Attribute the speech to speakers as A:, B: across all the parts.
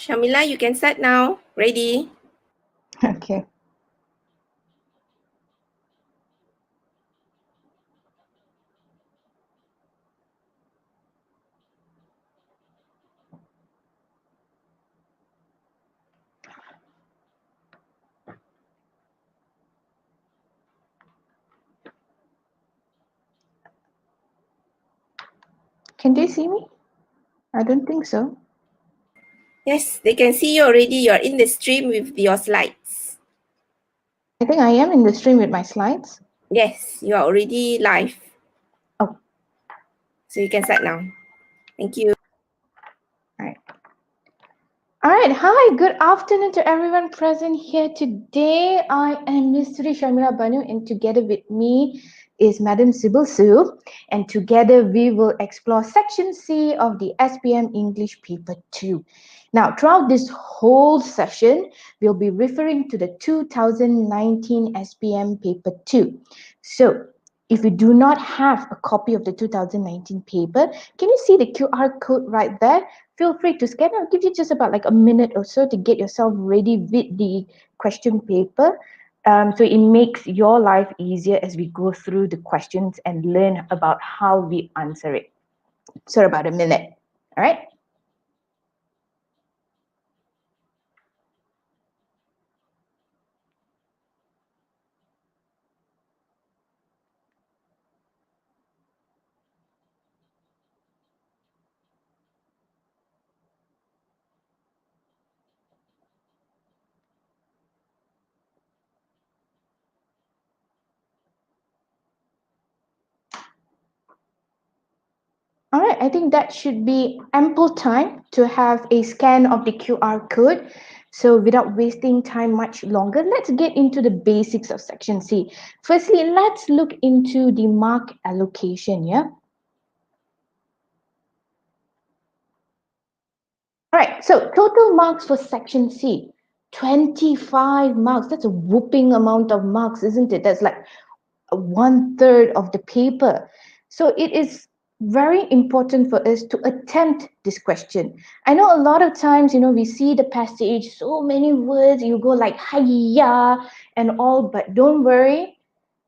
A: Shamila, you can start now. Ready?
B: Okay. Can they see me? I don't think so.
A: Yes, they can see you already. You're in the stream with your slides.
B: I think I am in the stream with my slides.
A: Yes, you are already live.
B: Oh.
A: So you can start now. Thank you.
B: All right. All right. Hi. Good afternoon to everyone present here today. I am Ms. Sri Shamila Banu, and together with me is Madam Sybil Su. And together we will explore Section C of the SPM English Paper 2. Now, throughout this whole session, we'll be referring to the 2019 SPM Paper 2. So, if you do not have a copy of the 2019 paper, can you see the QR code right there? Feel free to scan. I'll give you just about like a minute or so to get yourself ready with the question paper. So it makes your life easier as we go through the questions and learn about how we answer it. So about a minute. All right. All right, I think that should be ample time to have a scan of the QR code. So without wasting time much longer, let's get into the basics of Section C. Firstly, let's look into the mark allocation, yeah? All right, so total marks for Section C, 25 marks. That's a whooping amount of marks, isn't it? That's like 1/3 of the paper. So it is very important for us to attempt this question. I know a lot of times, we see the passage, so many words, you go like hiya and all, but don't worry,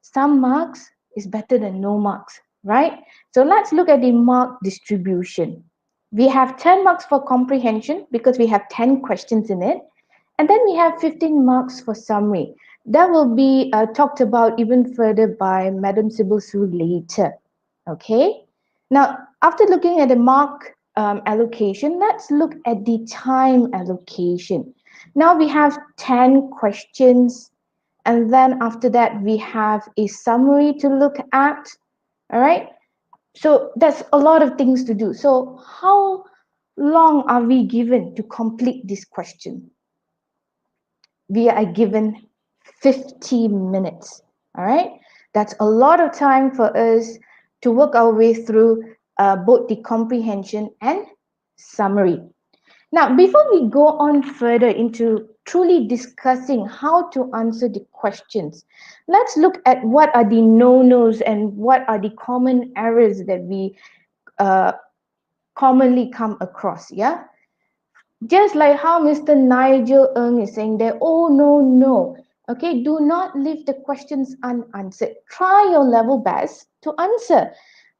B: some marks is better than no marks, right? So let's look at the mark distribution. We have 10 marks for comprehension because we have 10 questions in it. And then we have 15 marks for summary. That will be talked about even further by Madam Sybil Su later. Okay. Now, after looking at the mark allocation, let's look at the time allocation. Now we have 10 questions, and then after that, we have a summary to look at. All right. So that's a lot of things to do. So how long are we given to complete this question? We are given 50 minutes. All right. That's a lot of time for us to work our way through both the comprehension and summary. Now, before we go on further into truly discussing how to answer the questions, let's look at what are the no-nos and what are the common errors that we commonly come across. Yeah. Just like how Mr. Nigel Ng is saying there, oh no, no. Okay, do not leave the questions unanswered. Try your level best to answer,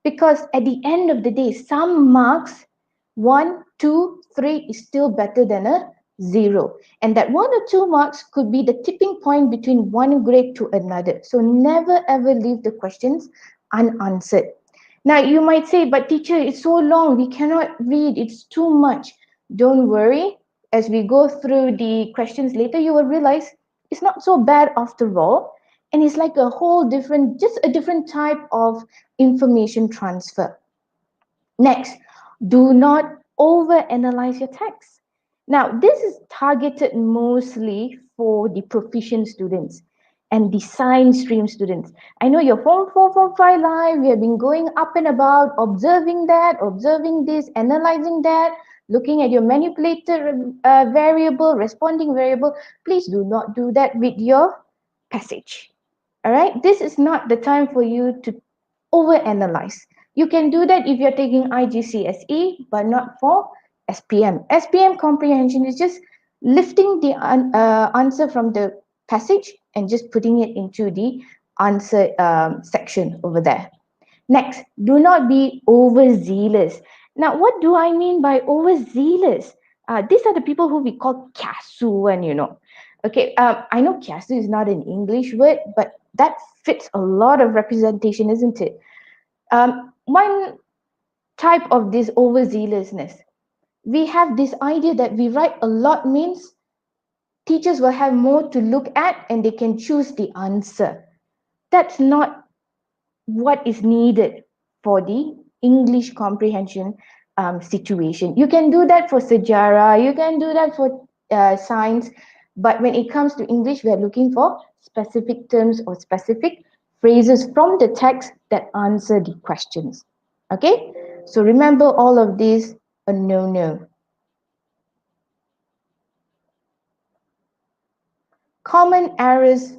B: because at the end of the day, some marks, 1, 2, 3 is still better than a 0. And that 1 or 2 marks could be the tipping point between one grade to another. So never ever leave the questions unanswered. Now you might say, but teacher, it's so long, we cannot read, it's too much. Don't worry, as we go through the questions later, you will realize it's not so bad after all. And it's like a whole different, just a different type of information transfer. Next, do not overanalyze your text. Now, this is targeted mostly for the proficient students and the science stream students. I know your Form 4, Form 5 live, we have been going up and about, observing that, observing this, analyzing that, looking at your manipulated variable, responding variable. Please do not do that with your passage. All right, this is not the time for you to overanalyze. You can do that if you're taking IGCSE, but not for SPM. SPM comprehension is just lifting the answer from the passage and just putting it into the answer section over there. Next, do not be overzealous. Now, what do I mean by overzealous? These are the people who we call kiasu, and Okay, I know kiasu is not an English word, but that fits a lot of representation, isn't it? One type of this overzealousness, we have this idea that we write a lot means teachers will have more to look at and they can choose the answer. That's not what is needed for the English comprehension situation. You can do that for sejarah, you can do that for science, but when it comes to English, we are looking for specific terms or specific phrases from the text that answer the questions. Okay, so remember all of these a no. Common errors in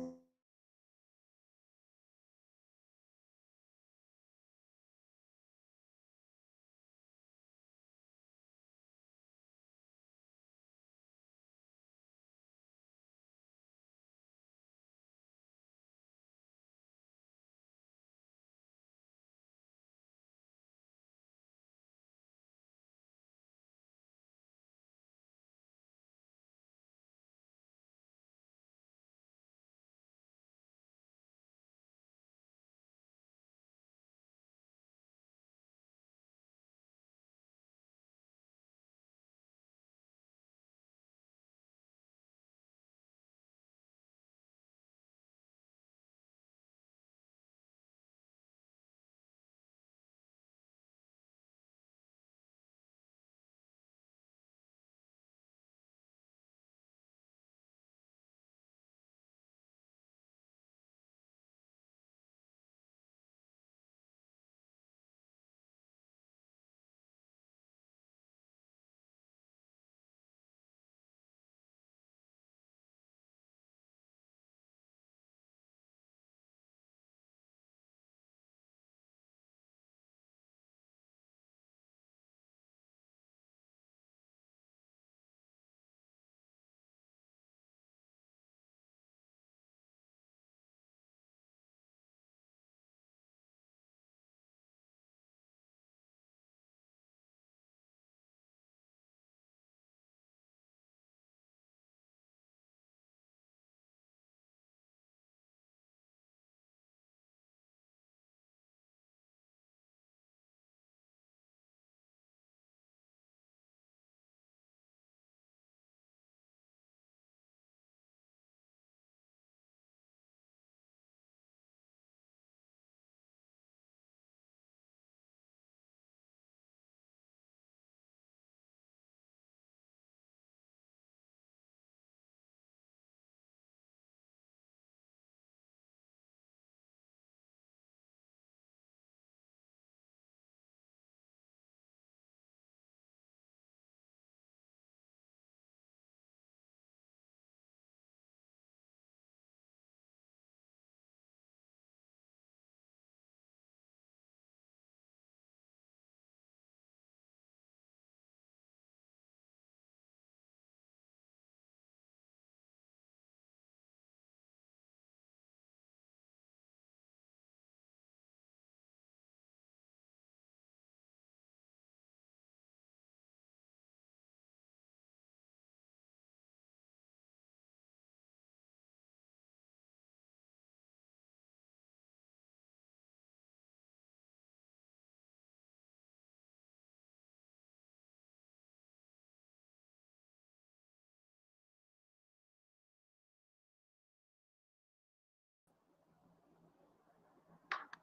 B: English comprehension.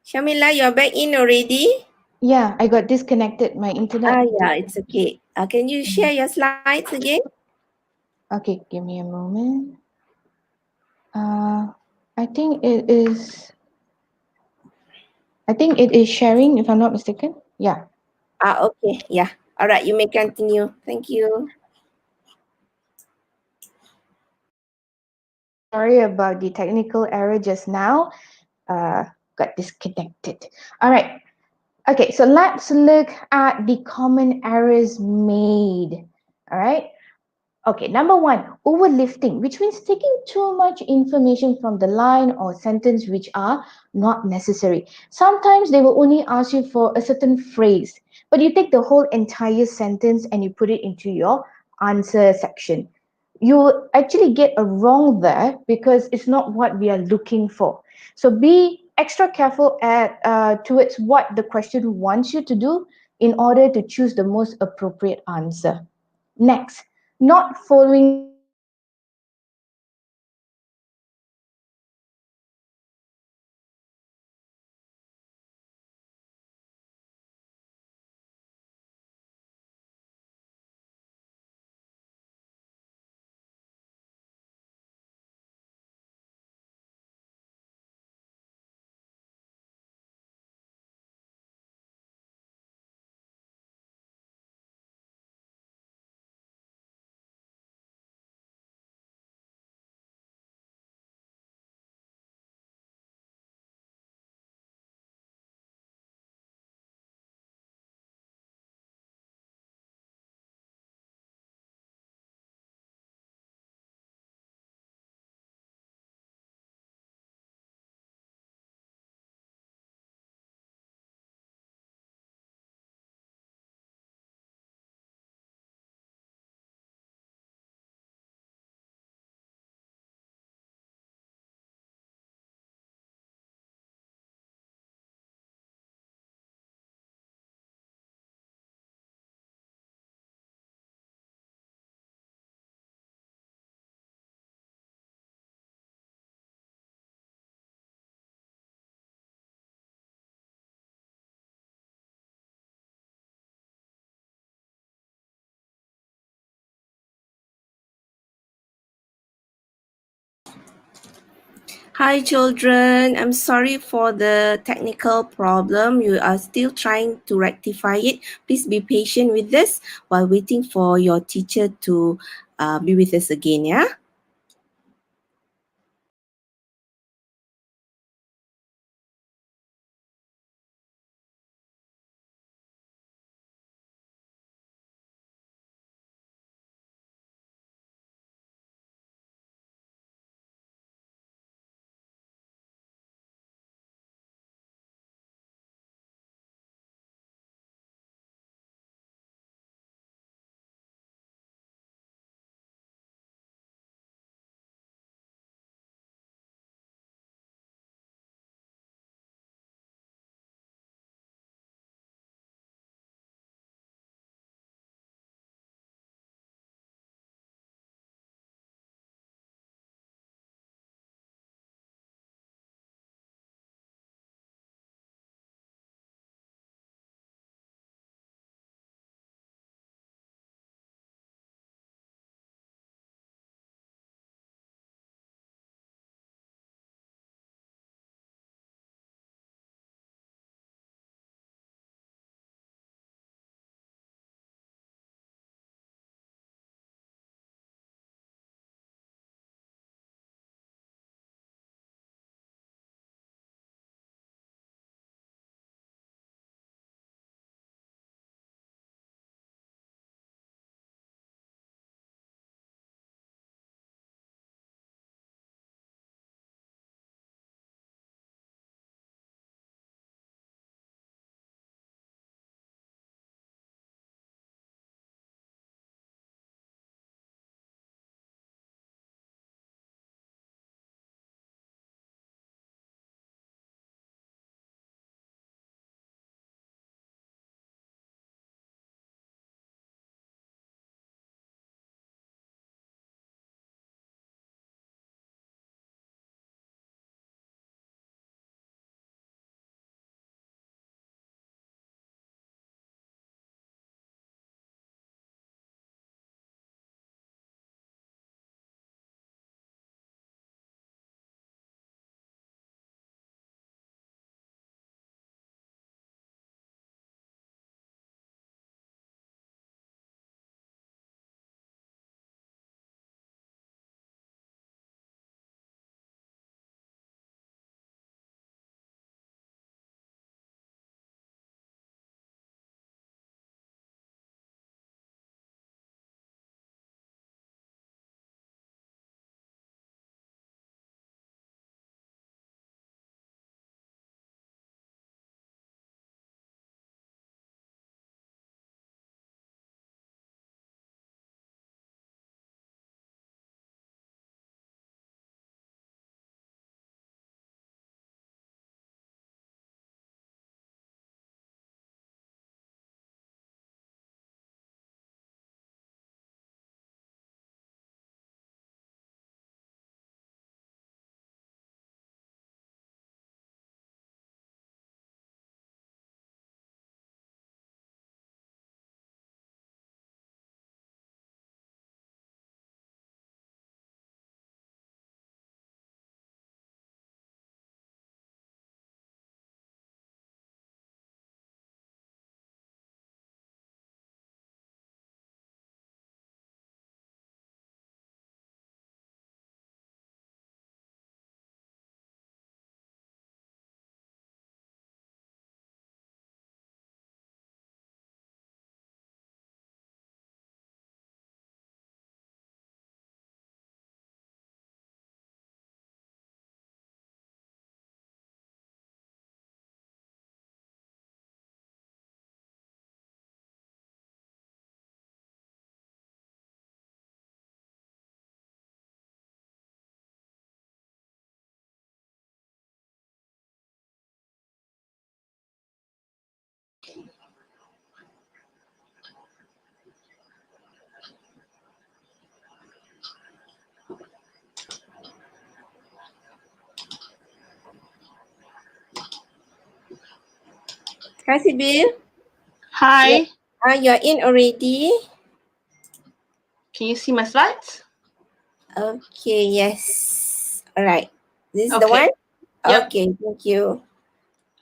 A: Shamila, you're back in already?
B: Yeah, I got disconnected. My internet.
A: Yeah, it's okay. Can you share your slides again?
B: Okay, give me a moment. Uh, I think it is. I think it is sharing, if I'm not mistaken. Yeah.
A: Okay. Yeah. All right. You may continue. Thank you.
B: Sorry about the technical error just now. Uh, got disconnected. All right. Okay, so let's look at the common errors made. All right. Okay, number one, overlifting, which means taking too much information from the line or sentence which are not necessary. Sometimes they will only ask you for a certain phrase, but you take the whole entire sentence and you put it into your answer section. You actually get a wrong there because it's not what we are looking for. So be extra careful at towards what the question wants you to do in order to choose the most appropriate answer. Next, not following the instructions. Sometimes
A: Hi, children. I'm sorry for the technical problem. You are still trying to rectify it. Please be patient with this while waiting for your teacher to be with us again, yeah? Hi, Sibyl. Yeah.
C: Hi,
A: You're in already.
C: can you see my slides?
A: Okay, yes. All right. This is the one?
C: Okay, yep.
A: Okay, thank you.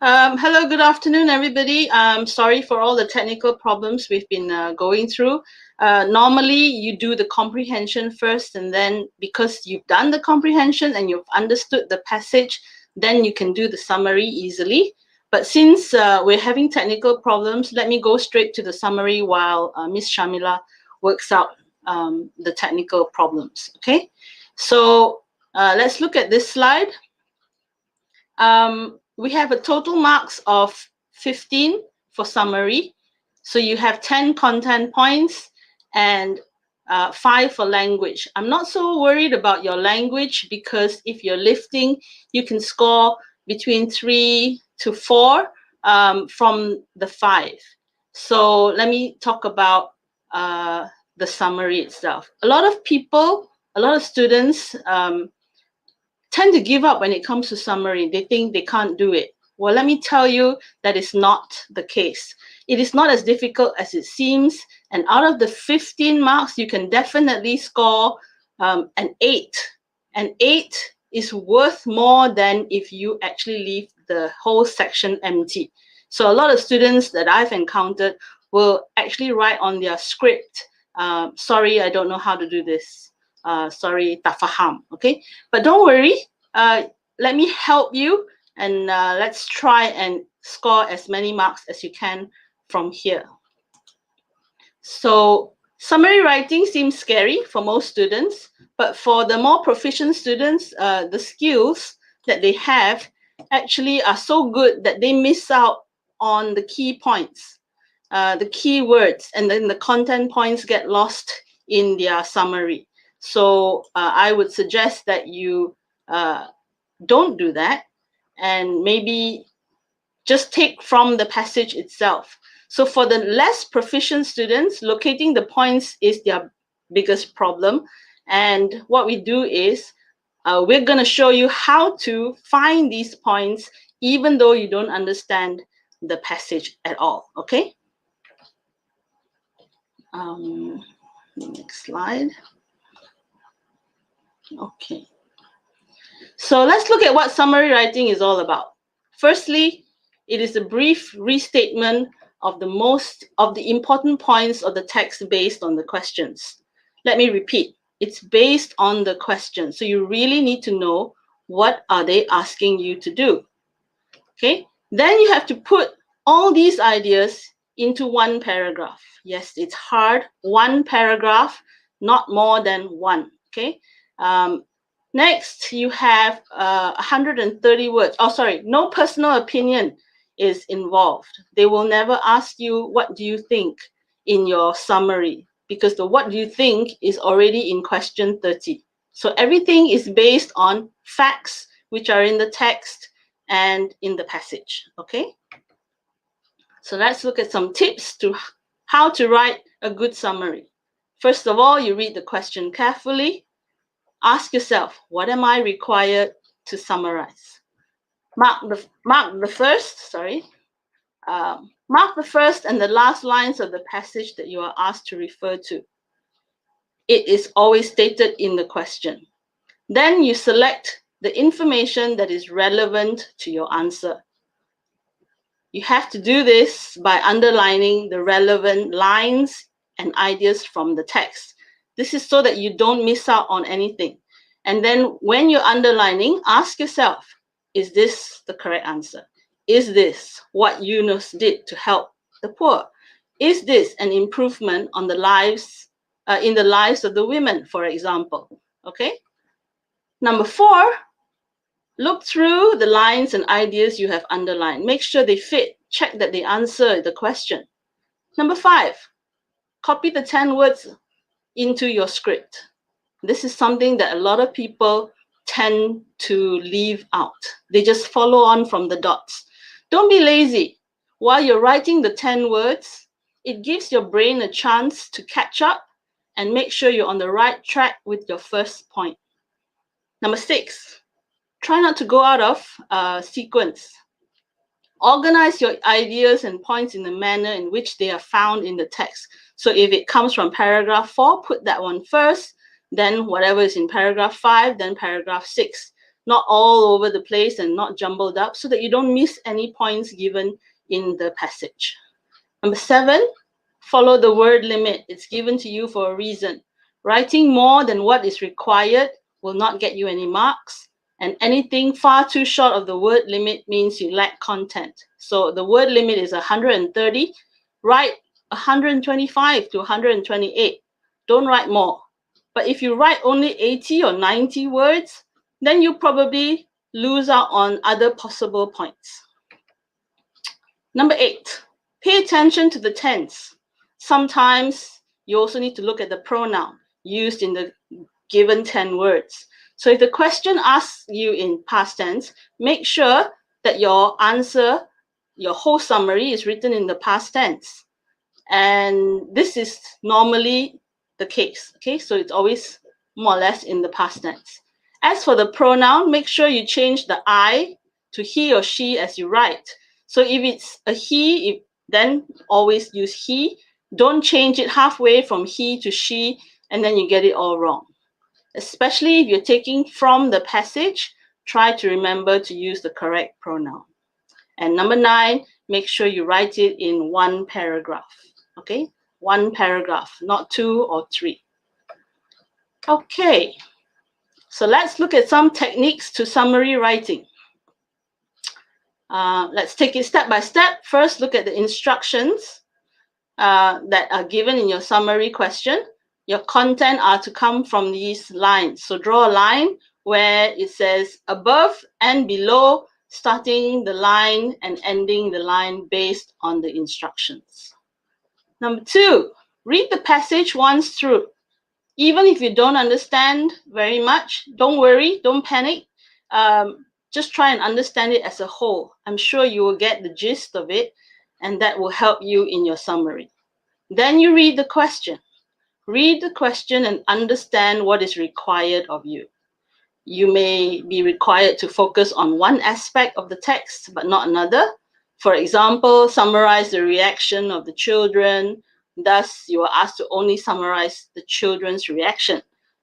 C: Hello, good afternoon, everybody. Sorry for all the technical problems we've been going through. Normally, you do the comprehension first, and then because you've done the comprehension and you've understood the passage, then you can do the summary easily. But since we're having technical problems, let me go straight to the summary while Miss Shamila works out the technical problems. Okay, so let's look at this slide. We have a total marks of 15 for summary. So you have 10 content points and 5 for language. I'm not so worried about your language because if you're lifting, you can score between 3 to 4 from the 5. So let me talk about the summary itself. A lot of students tend to give up when it comes to summary. They think they can't do it. Well, let me tell you that is not the case. It is not as difficult as it seems. And out of the 15 marks, you can definitely score an 8. An 8 is worth more than if you actually leave the whole section empty. So a lot of students that I've encountered will actually write on their script, sorry, I don't know how to do this. Sorry, tak faham. Okay, but don't worry. Let me help you, and let's try and score as many marks as you can from here. So summary writing seems scary for most students, but for the more proficient students, the skills that they have actually are so good that they miss out on the key points, the key words, and then the content points get lost in their summary. So I would suggest that you don't do that and maybe just take from the passage itself. So for the less proficient students, locating the points is their biggest problem. And what we do is we're going to show you how to find these points even though you don't understand the passage at all. Okay? Next slide. Okay. So let's look at what summary writing is all about. Firstly, it is a brief restatement of the important points of the text based on the questions. Let me repeat. It's based on the question. So you really need to know what are they asking you to do. Okay? Then you have to put all these ideas into one paragraph. Yes, it's hard. One paragraph, not more than one. Okay? Next, you have 130 words. Oh, sorry, no personal opinion is involved. They will never ask you, what do you think in your summary? Because the what do you think is already in question 30. So everything is based on facts which are in the text and in the passage, okay? So let's look at some tips to how to write a good summary. First of all, you read the question carefully. Ask yourself, what am I required to summarize? Mark the first and the last lines of the passage that you are asked to refer to. It is always stated in the question. Then you select the information that is relevant to your answer. You have to do this by underlining the relevant lines and ideas from the text. This is so that you don't miss out on anything. And then when you're underlining, ask yourself, is this the correct answer? Is this what Yunus did to help the poor? Is this an improvement on in the lives of the women, for example? Okay. Number 4, look through the lines and ideas you have underlined. Make sure they fit. Check that they answer the question. Number 5, copy the 10 words into your script. This is something that a lot of people tend to leave out. They just follow on from the dots. Don't be lazy. While you're writing the 10 words, it gives your brain a chance to catch up and make sure you're on the right track with your first point. Number 6, try not to go out of sequence. Organize your ideas and points in the manner in which they are found in the text. So if it comes from paragraph 4, put that one first, then whatever is in paragraph 5, then paragraph 6. Not all over the place and not jumbled up, so that you don't miss any points given in the passage. Number 7, follow the word limit. It's given to you for a reason. Writing more than what is required will not get you any marks. And anything far too short of the word limit means you lack content. So the word limit is 130. Write 125 to 128. Don't write more. But if you write only 80 or 90 words, then you probably lose out on other possible points. Number 8, pay attention to the tense. Sometimes you also need to look at the pronoun used in the given 10 words. So if the question asks you in past tense, make sure that your answer, your whole summary is written in the past tense. And this is normally the case, okay? So it's always more or less in the past tense. As for the pronoun, make sure you change the I to he or she as you write. So if it's a he, then always use he. Don't change it halfway from he to she, and then you get it all wrong. Especially if you're taking from the passage, try to remember to use the correct pronoun. And number 9, make sure you write it in one paragraph. Okay, one paragraph, not 2 or 3. Okay, so let's look at some techniques to summary writing. Let's take it step by step. First, look at the instructions that are given in your summary question. Your content are to come from these lines. So draw a line where it says above and below, starting the line and ending the line based on the instructions. Number 2, read the passage once through. Even if you don't understand very much, don't worry, don't panic. Just try and understand it as a whole. I'm sure you will get the gist of it, and that will help you in your summary. Then you read the question. Read the question and understand what is required of you. You may be required to focus on one aspect of the text, but not another. For example, summarize the reaction of the children. Thus, you are asked to only summarize the children's reaction,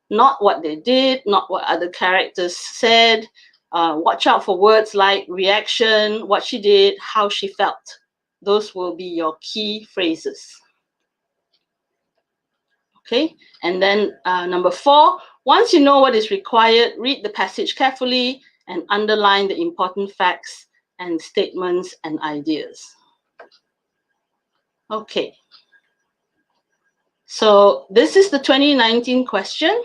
C: not what they did, not what other characters said. Watch out for words like reaction, what she did, how she felt. Those will be your key phrases. Okay, and then number 4, once you know what is required, read the passage carefully and underline the important facts and statements and ideas. Okay, so this is the 2019 question.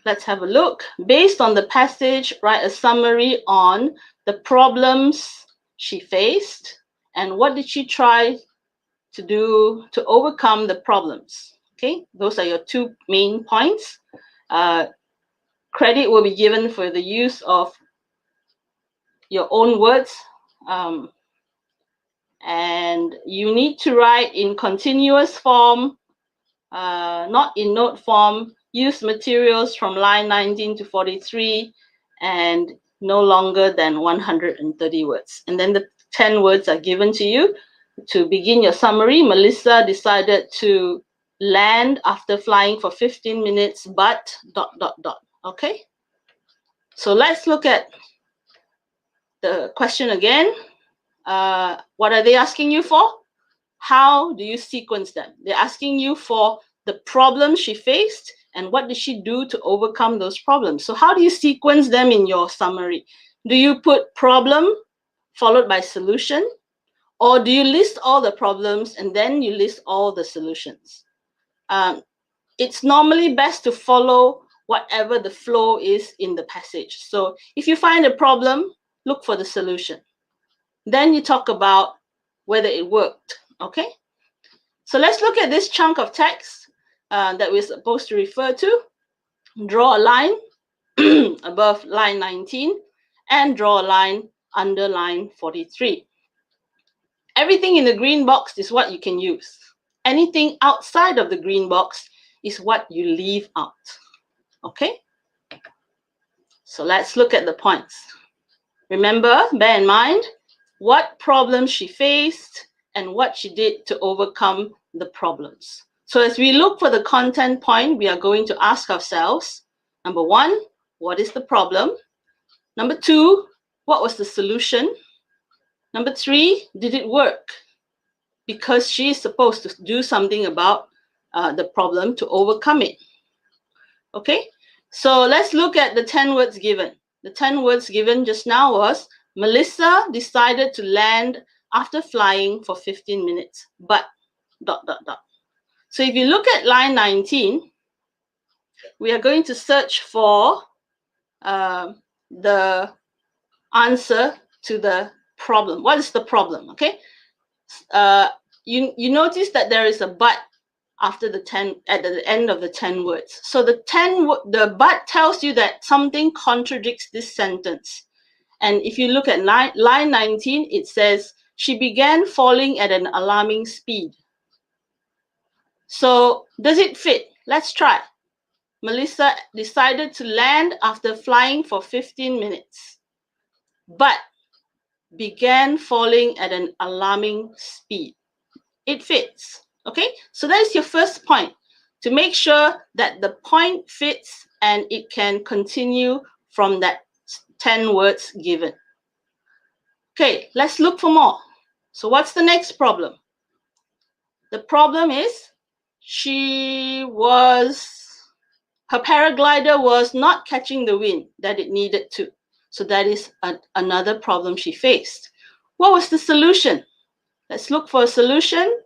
C: Let's have a look. Based on the passage, write a summary on the problems she faced and what did she try to do to overcome the problems. Okay, those are your 2 main points. Credit will be given for the use of your own words, and you need to write in continuous form, not in note form. Use materials from line 19 to 43 and no longer than 130 words. And then the 10 words are given to you. To begin your summary, Melissa decided to land after flying for 15 minutes, but ... Okay? So let's look at the question again. What are they asking you for? How do you sequence them? They're asking you for the problems she faced and what did she do to overcome those problems. So how do you sequence them in your summary? Do you put problem followed by solution? Or do you list all the problems and then you list all the solutions? It's normally best to follow whatever the flow is in the passage. So if you find a problem, look for the solution. Then you talk about whether it worked, okay? So let's look at this chunk of text that we're supposed to refer to. Draw a line above line 19 and draw a line under line 43. Everything in the green box is what you can use. Anything outside of the green box is what you leave out. Okay? So let's look at the points. Remember, bear in mind what problems she faced and what she did to overcome the problems. So as we look for the content point, we are going to ask ourselves, number one, what is the problem? Number two, what was the solution? Number three, did it work? Because she is supposed to do something about the problem to overcome it. Okay, so let's look at the 10 words given. The 10 words given just now was, Melissa decided to land after flying for 15 minutes, but ... So if you look at line 19, we are going to search for the answer to the problem. What is the problem? Okay, you notice that there is a but after the 10, at the end of the 10 words. So the but tells you that something contradicts this sentence. And if you look at line 19, it says, she began falling at an alarming speed. So does it fit? Let's try. Melissa decided to land after flying for 15 minutes, but began falling at an alarming speed. It fits. Okay, so that is your first point, to make sure that the point fits and it can continue from that 10 words given. Okay, let's look for more. So what's the next problem? The problem is her paraglider was not catching the wind that it needed to. So that is another problem she faced. What was the solution? Let's look for a solution.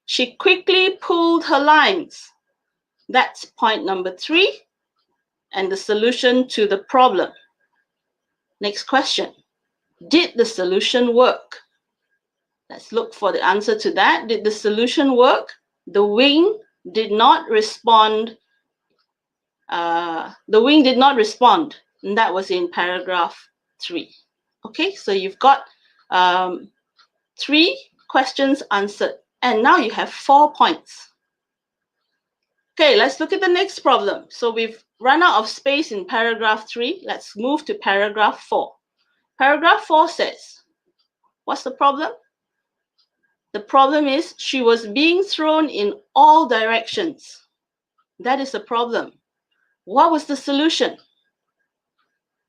C: She quickly pulled her lines. That's point number 3, and the solution to the problem. Next question. Did the solution work? Let's look for the answer to that. Did the solution work? The wing did not respond. And that was in paragraph 3. Okay, so you've got 3 questions answered, and now you have 4 points. Okay, let's look at the next problem. So we've run out of space in paragraph 3. Let's move to paragraph 4. Paragraph 4 says, what's the problem? The problem is she was being thrown in all directions. That is the problem. What was the solution?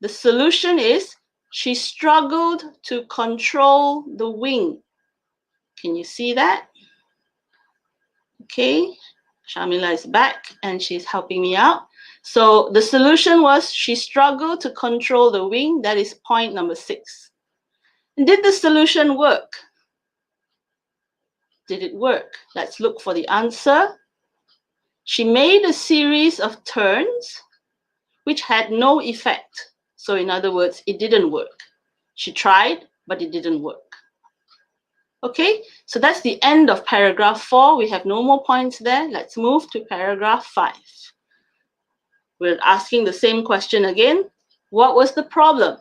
C: The solution is she struggled to control the wing. Can you see that? Okay, Shamila is back and she's helping me out. So the solution was she struggled to control the wing. That is point number 6. And did the solution work? Did it work? Let's look for the answer. She made a series of turns which had no effect. So in other words, it didn't work. She tried, but it didn't work. Okay, so that's the end of paragraph 4. We have no more points there. Let's move to paragraph 5. We're asking the same question again. What was the problem?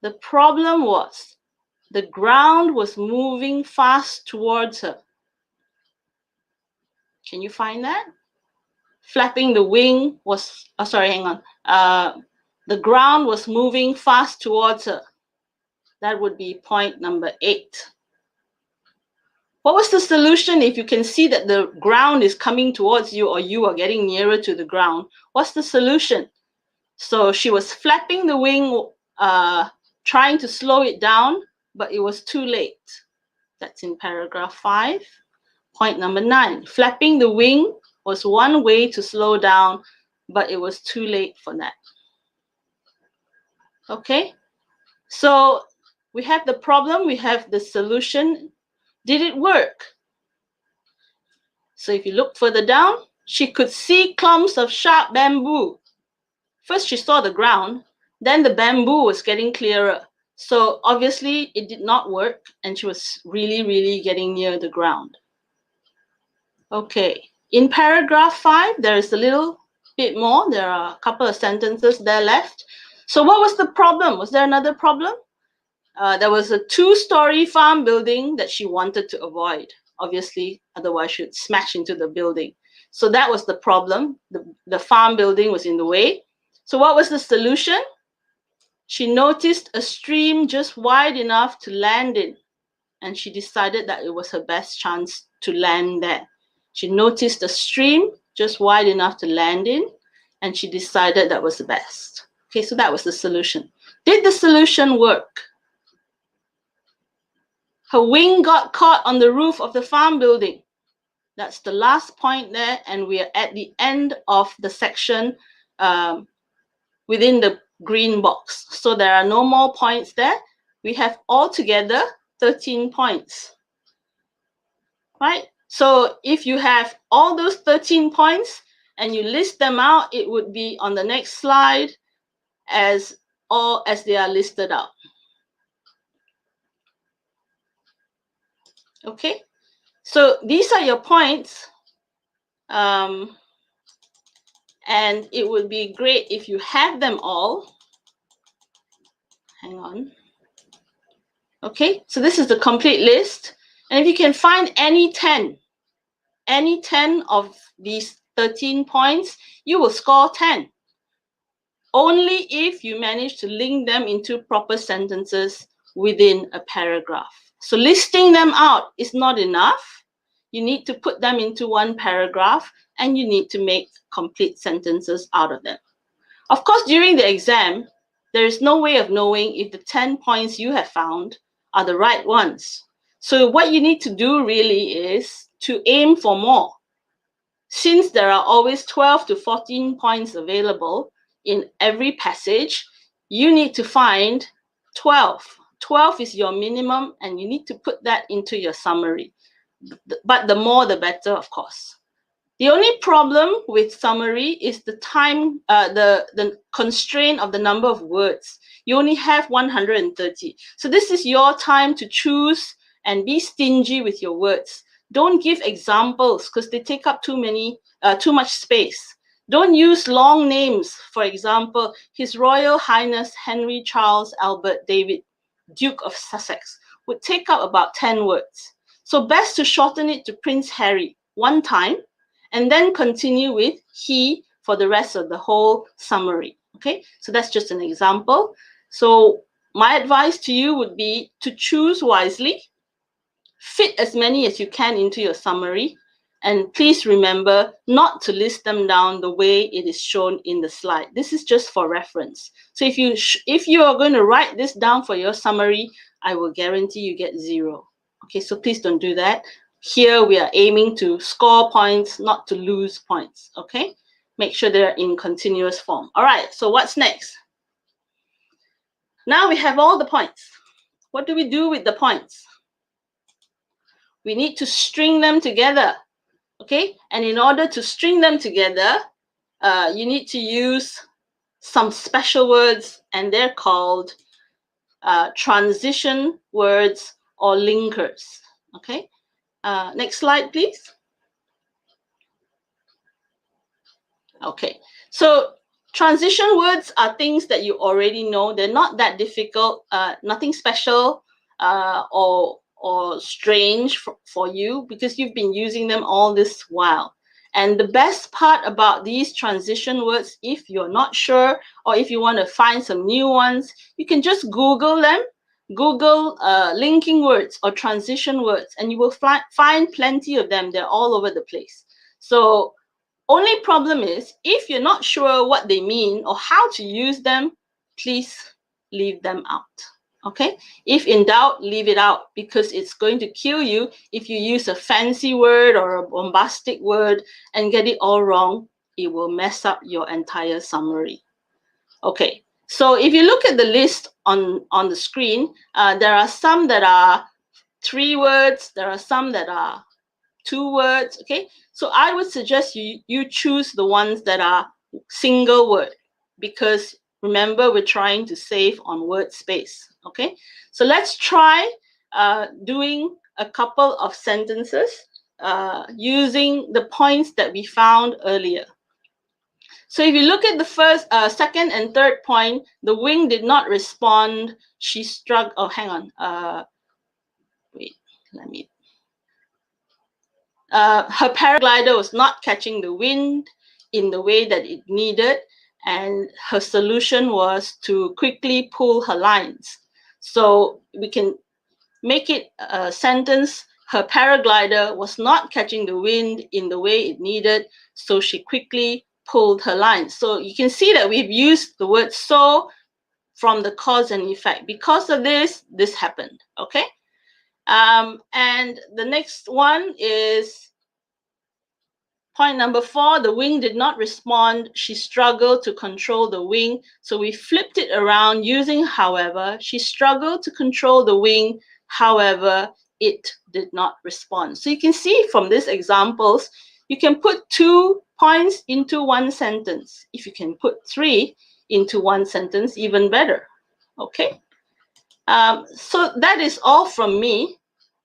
C: The problem was the ground was moving fast towards her. Can you find that? Flapping the wing was, the ground was moving fast towards her. That would be point number 8. What was the solution if you can see that the ground is coming towards you or you are getting nearer to the ground? What's the solution? So she was flapping the wing, trying to slow it down, but it was too late. That's in paragraph 5. Point number 9. Flapping the wing was one way to slow down, but it was too late for that. Okay, so we have the problem, we have the solution. Did it work? So if you look further down, she could see clumps of sharp bamboo. First she saw the ground, then the bamboo was getting clearer. So obviously it did not work and she was really getting near the ground. Okay, in paragraph 5, there is a little bit more. There are a couple of sentences there left. So what was the problem? Was there another problem? There was a 2-story farm building that she wanted to avoid. Obviously, otherwise she would smash into the building. So that was the problem. The farm building was in the way. So what was the solution? She noticed a stream just wide enough to land in, and she decided that it was her best chance to land there. She noticed a stream just wide enough to land in, and she decided that was the best. Okay, so that was the solution. Did the solution work? Her wing got caught on the roof of the farm building. That's the last point there, and we are at the end of the section within the green box. So there are no more points there. We have altogether 13 points, right? So if you have all those 13 points and you list them out, it would be on the next slide as they are listed out. Okay, so these are your points. And it would be great if you have them all. Hang on. Okay, so this is the complete list. And if you can find any 10 of these 13 points, you will score 10. Only if you manage to link them into proper sentences within a paragraph. So listing them out is not enough. You need to put them into one paragraph, and you need to make complete sentences out of them. Of course, during the exam, there is no way of knowing if the 10 points you have found are the right ones. So what you need to do really is to aim for more. Since there are always 12 to 14 points available in every passage, you need to find 12. 12 is your minimum, and you need to put that into your summary. But the more, the better, of course. The only problem with summary is the time, the constraint of the number of words. You only have 130. So this is your time to choose and be stingy with your words. Don't give examples because they take up too much space. Don't use long names. For example, His Royal Highness Henry Charles Albert David, Duke of Sussex, would take up about 10 words. So best to shorten it to Prince Harry one time, and then continue with he for the rest of the whole summary. Okay, so that's just an example. So my advice to you would be to choose wisely, fit as many as you can into your summary, and please remember not to list them down the way it is shown in the slide. This is just for reference. So if you are going to write this down for your summary, I will guarantee you get 0. Okay, so please don't do that. Here we are aiming to score points, not to lose points, okay? Make sure they're in continuous form. All right, so what's next? Now we have all the points. What do we do with the points? We need to string them together, okay? And in order to string them together, you need to use some special words, and they're called transition words or linkers, okay? Next slide, please. Okay, so transition words are things that you already know. They're not that difficult, nothing special or strange for you because you've been using them all this while. And the best part about these transition words, if you're not sure or if you want to find some new ones, you can just Google them. Google linking words or transition words, and you will find plenty of them. They're all over the place. So only problem is, if you're not sure what they mean or how to use them, please leave them out, okay? If in doubt, leave it out because it's going to kill you if you use a fancy word or a bombastic word and get it all wrong. It will mess up your entire summary. Okay, so if you look at the list on the screen, there are some that are 3 words, there are some that are 2 words, okay? So I would suggest you choose the ones that are single word because remember, we're trying to save on word space, okay? So let's try doing a couple of sentences using the points that we found earlier. So if you look at the first, second and third point, the wing did not respond. She struck, oh, hang on. Wait, let me. Her paraglider was not catching the wind in the way that it needed. and her solution was to quickly pull her lines. So we can make it a sentence. Her paraglider was not catching the wind in the way it needed, so she quickly pulled her lines. So you can see that we've used the word so from the cause and effect. Because of this, this happened, okay? And the next one is point number 4, the wing did not respond. She struggled to control the wing. So we flipped it around using however. She struggled to control the wing. However, it did not respond. So you can see from these examples, you can put 2 points into one sentence. If you can put 3 into one sentence, even better. Okay. So that is all from me.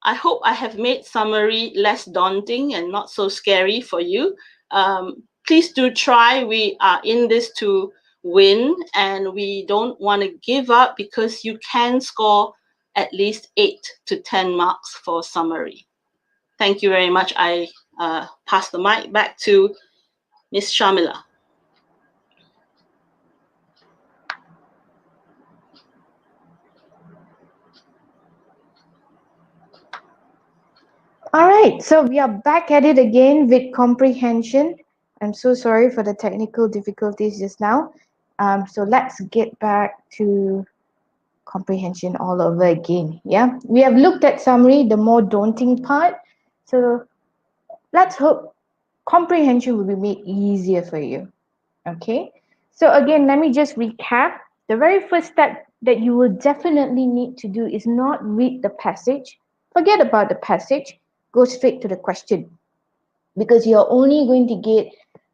C: I hope I have made summary less daunting and not so scary for you. Please do try. We are in this to win, and we don't want to give up because you can score at least 8 to 10 marks for summary. Thank you very much. I pass the mic back to Ms. Shamila.
B: All right, so we are back at it again with comprehension. I'm so sorry for the technical difficulties just now. So let's get back to comprehension all over again. Yeah, we have looked at summary, the more daunting part. So let's hope comprehension will be made easier for you. Okay, so again, let me just recap. The very first step that you will definitely need to do is not read the passage. Forget about the passage, go straight to the question, because you're only going to get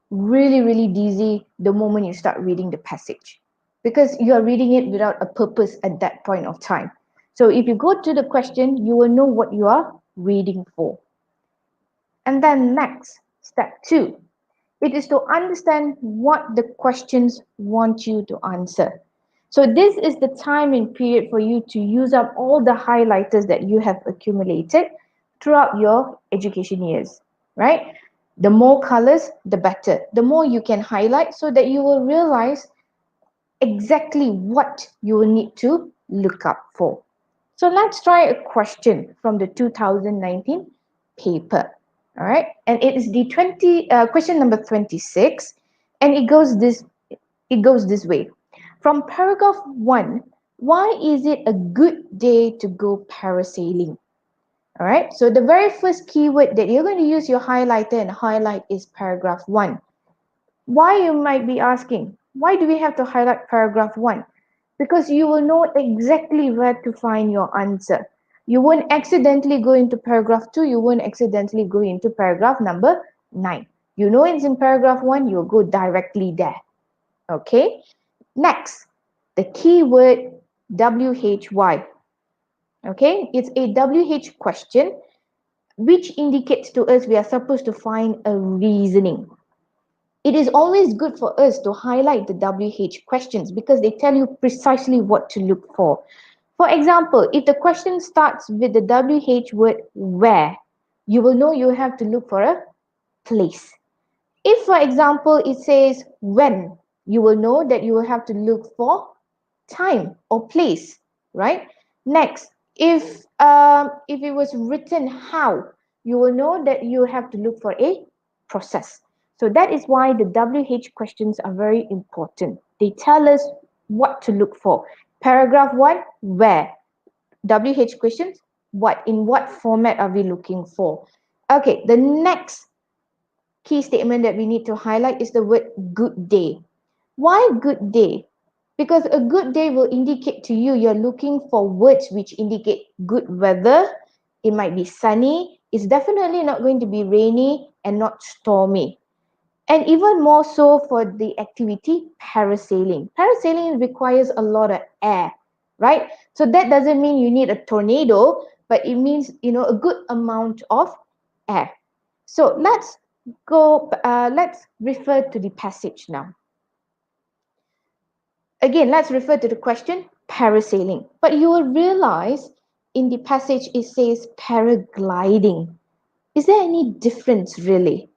B: really dizzy the moment you start reading the passage, because you are reading it without a purpose at that point of time. So if you go to the question, you will know what you are reading for. And then next, step 2, it is to understand what the questions want you to answer. So this is the time and period for you to use up all the highlighters that you have accumulated throughout your education years, right? The more colors, the better. The more you can highlight so that you will realize exactly what you will need to look up for. So let's try a question from the 2019 paper. All right, and it is the question number 26, and it goes this way. From paragraph 1, why is it a good day to go parasailing? All right, so the very first keyword that you're going to use your highlighter and highlight is paragraph 1. Why, you might be asking, why do we have to highlight paragraph 1? Because you will know exactly where to find your answer. You won't accidentally go into paragraph 2, you won't accidentally go into paragraph number 9. You know it's in paragraph 1, you'll go directly there. Okay? Next, the keyword WHY. Okay? It's a WH question which indicates to us we are supposed to find a reasoning. It is always good for us to highlight the WH questions because they tell you precisely what to look for. For example, if the question starts with the WH word where, you will know you have to look for a place. If, for example, it says when, you will know that you will have to look for time or place, right? Next, if it was written how, you will know that you have to look for a process. So that is why the WH questions are very important. They tell us what to look for. Paragraph 1, where? WH questions, what? In what format are we looking for? Okay, the next key statement that we need to highlight is the word good day. Why good day? Because a good day will indicate to you you're looking for words which indicate good weather. It might be sunny. It's definitely not going to be rainy and not stormy. And even more so for the activity parasailing. Parasailing requires a lot of air, right? So that doesn't mean you need a tornado, but it means, a good amount of air. So let's refer to the passage now. Again, let's refer to the question parasailing. But you will realize in the passage it says paragliding. Is there any difference really?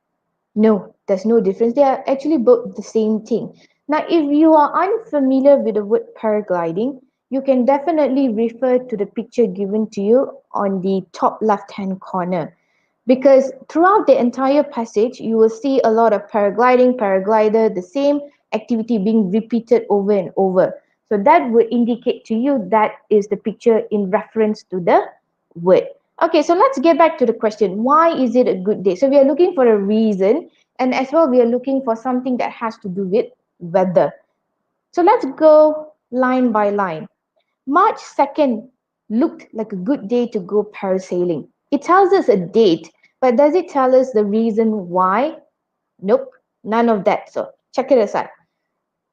B: No, there's no difference. They are actually both the same thing. Now, if you are unfamiliar with the word paragliding, you can definitely refer to the picture given to you on the top left-hand corner. Because throughout the entire passage, you will see a lot of paragliding, paraglider, the same activity being repeated over and over. So that would indicate to you that is the picture in reference to the word. Okay, so let's get back to the question. Why is it a good day? So we are looking for a reason, and as well we are looking for something that has to do with weather. So let's go line by line. March 2nd looked like a good day to go parasailing. It tells us a date, but does it tell us the reason why? Nope, none of that. So check it aside.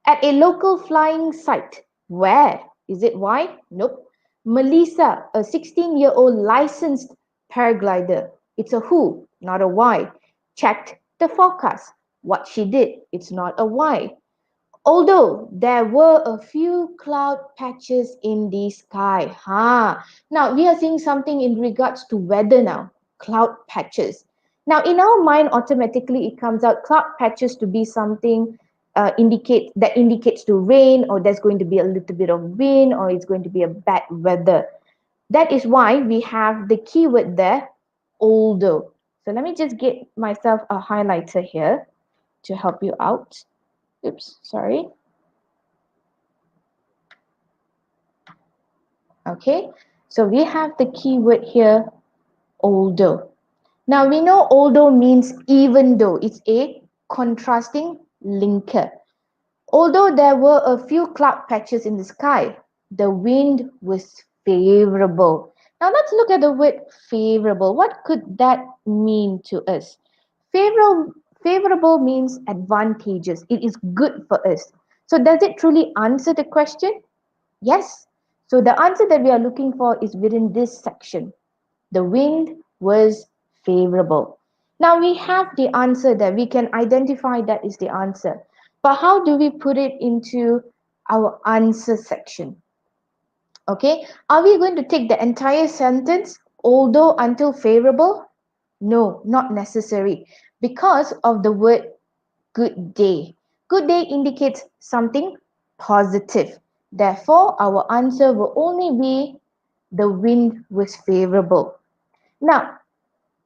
B: At a local flying site. Where? Is it why? Nope. Melissa, a 16-year-old licensed paraglider. It's a who, not a why. Checked the forecast. What she did. It's not a why. Although there were a few cloud patches in the sky. Now we are seeing something in regards to weather now. Cloud patches. Now in our mind, automatically it comes out cloud patches to be something indicates to rain, or there's going to be a little bit of wind, or it's going to be a bad weather. That is why we have the keyword there, although. So let me just get myself a highlighter here to help you out. Oops, sorry. Okay, so we have the keyword here, although. Now we know although means even though. It's a contrasting linker. Although there were a few cloud patches in the sky, the wind was favorable. Now let's look at the word favorable. What could that mean to us? Favorable means advantageous. It is good for us. So does it truly answer the question? Yes. So the answer that we are looking for is within this section. The wind was favorable. Now we have the answer there. We can identify that is the answer. But how do we put it into our answer section? Okay. Are we going to take the entire sentence, although until favorable? No, not necessary. Because of the word good day. Good day indicates something positive. Therefore, our answer will only be the wind was favorable. Now,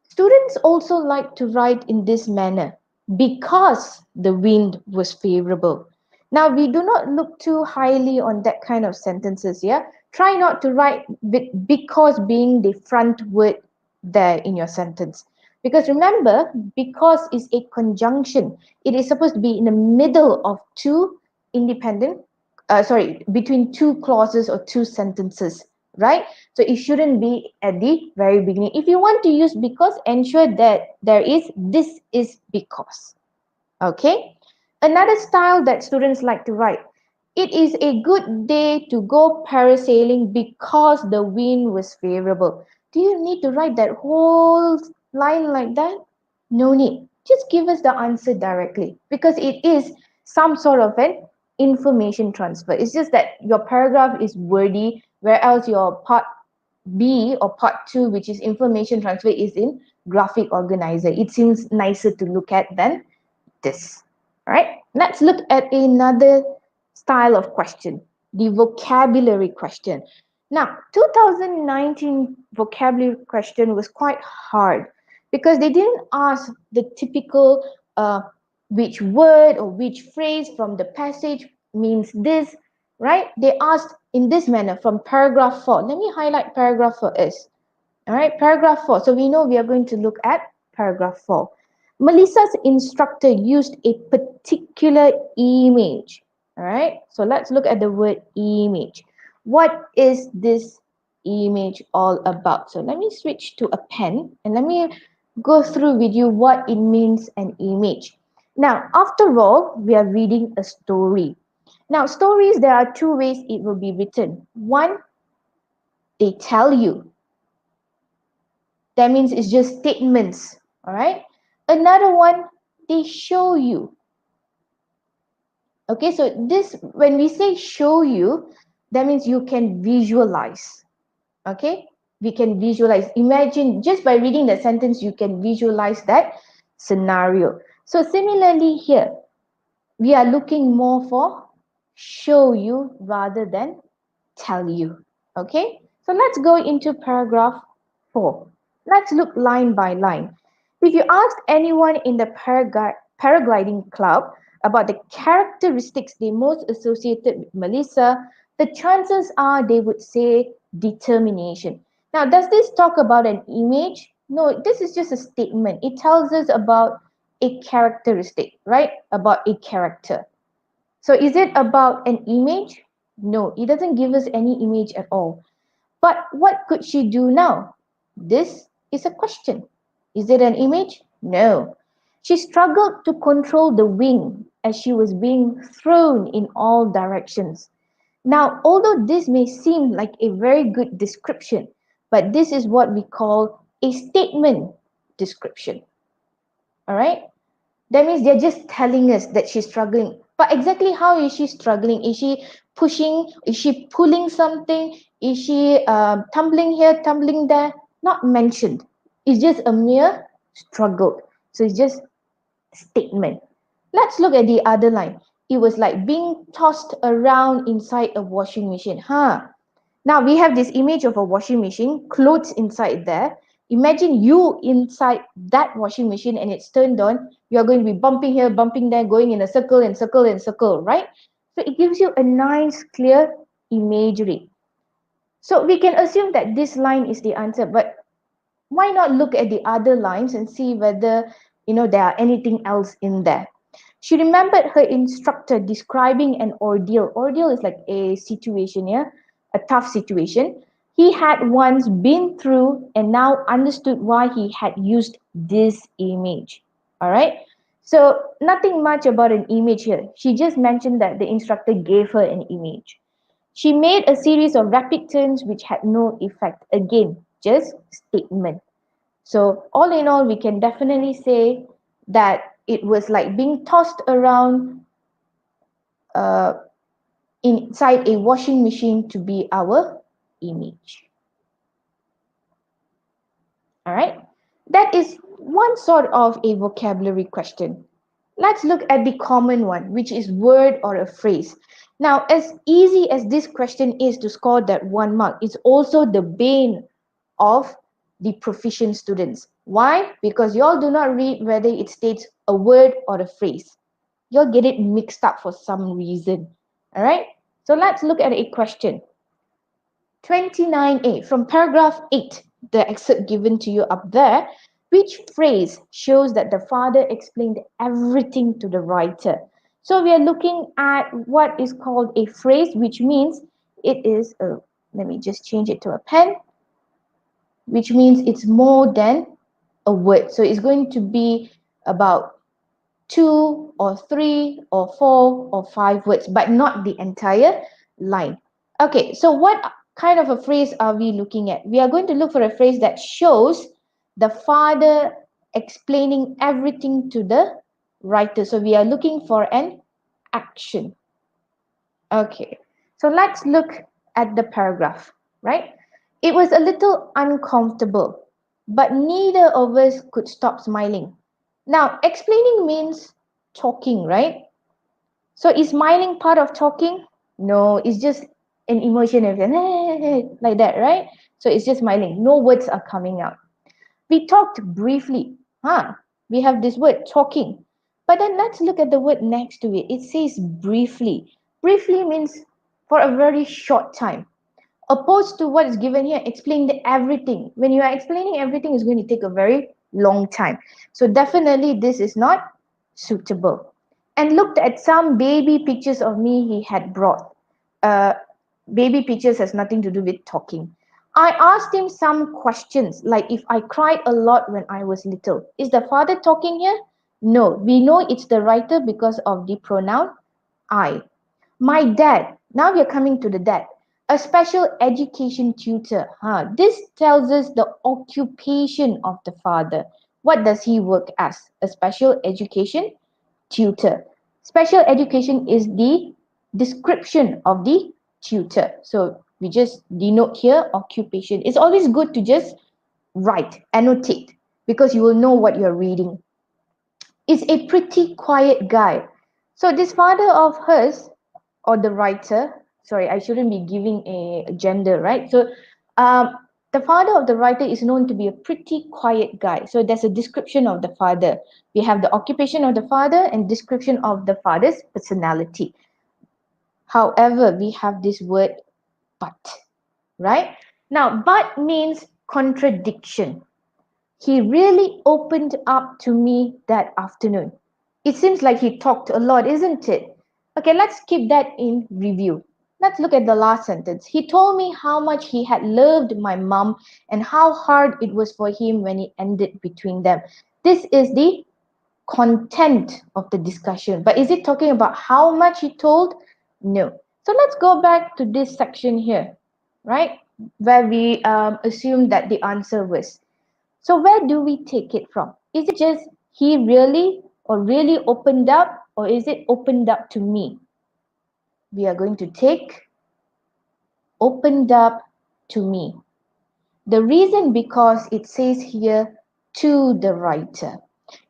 B: students also like to write in this manner because the wind was favorable. Now, we do not look too highly on that kind of sentences, yeah? Try not to write with because being the front word there in your sentence. Because remember, because is a conjunction. It is supposed to be in the middle of two independent, between two clauses or two sentences, right? So it shouldn't be at the very beginning. If you want to use because, ensure that there is this is because. Okay. Another style that students like to write. It is a good day to go parasailing because the wind was favorable. Do you need to write that whole line like that? No need. Just give us the answer directly because it is some sort of an information transfer. It's just that your paragraph is wordy, whereas your part B or part 2, which is information transfer, is in graphic organizer. It seems nicer to look at than this. All right, let's look at another style of question, the vocabulary question. Now, 2019 vocabulary question was quite hard because they didn't ask the typical which word or which phrase from the passage means this, right? They asked in this manner from paragraph 4. Let me highlight paragraph for us. All right, paragraph 4. So we know we are going to look at paragraph 4. Melissa's instructor used a particular image. All right, so let's look at the word image. What is this image all about? So let me switch to a pen and let me go through with you what it means an image. Now, after all, we are reading a story. Now, stories, there are two ways it will be written. One, they tell you. That means it's just statements, all right? Another one, they show you. Okay, so this, when we say show you, that means you can visualize. Okay, we can visualize. Imagine just by reading the sentence, you can visualize that scenario. So similarly here, We are looking more for show you rather than tell you. Okay, so let's go into paragraph 4. Let's look line by line. If you asked anyone in the paragliding club about the characteristics they most associated with Melissa, the chances are they would say determination. Now, does this talk about an image? No, this is just a statement. It tells us about a characteristic, right? About a character. So is it about an image? No, it doesn't give us any image at all. But what could she do now? This is a question. Is it an image? No. She struggled to control the wing as she was being thrown in all directions. Now, although this may seem like a very good description, but this is what we call a statement description. All right? That means they're just telling us that she's struggling. But exactly how is she struggling? Is she pushing? Is she pulling something? Is she tumbling here, tumbling there? Not mentioned. It's just a mere struggle. So it's just statement. Let's look at the other line. It was like being tossed around inside a washing machine. Now we have this image of a washing machine, clothes inside there. Imagine you inside that washing machine and it's turned on. You are going to be bumping here, bumping there, going in a circle and circle and circle, right? So it gives you a nice, clear imagery. So we can assume that this line is the answer, but why not look at the other lines and see whether there are anything else in there. She remembered her instructor describing an ordeal. Ordeal is like a situation, yeah, a tough situation he had once been through and now understood why he had used this image. All right, so nothing much about an image here. She just mentioned that the instructor gave her an image. She made a series of rapid turns which had no effect. Again, just statement. So, all in all, we can definitely say that it was like being tossed around uh, inside a washing machine to be our image. All right, that is one sort of a vocabulary question. Let's look at the common one, which is word or a phrase. Now, as easy as this question is to score that 1 mark, it's also the bane of the proficient students. Why? Because y'all do not read whether it states a word or a phrase. You'll get it mixed up for some reason. All right? So let's look at a question. 29A, from paragraph 8, the excerpt given to you up there, which phrase shows that the father explained everything to the writer? So we are looking at what is called a phrase, which means it is a, let me just change it to a pen, which means it's more than a word. So it's going to be about 2 or 3 or 4 or 5 words, but not the entire line. Okay, so what kind of a phrase are we looking at? We are going to look for a phrase that shows the father explaining everything to the writer. So we are looking for an action. Okay, so let's look at the paragraph, right? It was a little uncomfortable, but neither of us could stop smiling. Now, explaining means talking, right? So is smiling part of talking? No, it's just an emotion of like that, right? So it's just smiling. No words are coming out. We talked briefly. We have this word talking. But then let's look at the word next to it. It says briefly. Briefly means for a very short time. Opposed to what is given here, explain everything. When you are explaining everything, it's going to take a very long time. So definitely this is not suitable. And looked at some baby pictures of me he had brought. Uh, Baby pictures has nothing to do with talking. I asked him some questions like if I cried a lot when I was little. Is the father talking here? No, we know it's the writer because of the pronoun I. My dad, now we are coming to the dad, a special education tutor. This tells us the occupation of the father. What does he work as? A special education tutor. Special education is the description of the tutor. So we just denote here occupation. It's always good to just write, annotate, because you will know what you're reading. Is a pretty quiet guy. So this father of hers, or the writer, sorry, I shouldn't be giving a gender, right? So um, the father of the writer is known to be a pretty quiet guy. So there's a description of the father. We have the occupation of the father and description of the father's personality. However, we have this word but, right? Now, but means contradiction. He really opened up to me that afternoon. It seems like he talked a lot, isn't it? Okay, let's keep that in review. Let's look at the last sentence. He told me how much he had loved my mom and how hard it was for him when it ended between them. This is the content of the discussion. But is it talking about how much he told? No. So let's go back to this section here, right? Where we assume that the answer was. So where do we take it from? Is it just he really or really opened up, or is it opened up to me? We are going to take opened up to me. The reason because it says here to the writer.